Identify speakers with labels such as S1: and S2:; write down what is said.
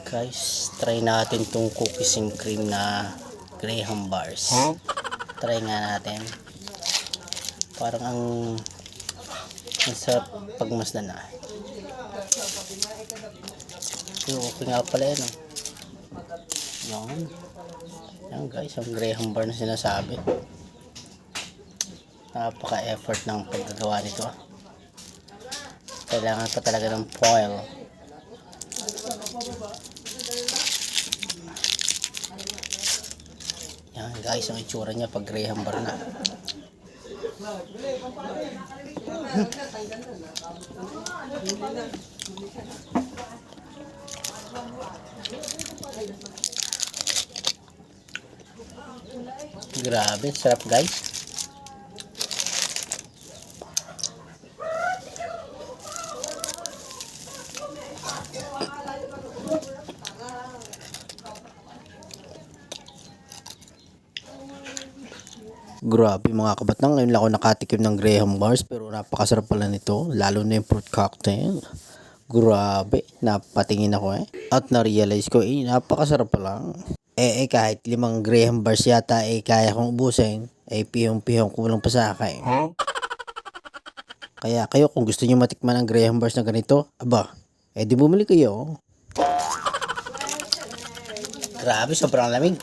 S1: Guys, try natin tong cookies and cream na Graham bars. Try nga natin. Parang ang sarap pagmasdan na. Okay nga pala yan. Yan guys, ang Graham bar na sinasabi. Napaka-effort ng paggagawa nito. Kailangan pa talaga ng foil. Yan guys, ang itsura niya pag Graham bar na. Grabe, sarap guys. Grabe mga kabatang, ngayon lang ako nakatikim ng Graham bars pero napakasarap pala nito, lalo na yung fruit cocktail. Grabe, napatingin ako at na-realize ko napakasarap pala. Kahit 5 Graham bars yata kaya kong ubusin, pihong-pihong kulang pa sa akin. Kaya kayo kung gusto niyo matikman ang Graham bars na ganito, di bumili kayo. Grabe, sobrang lamig.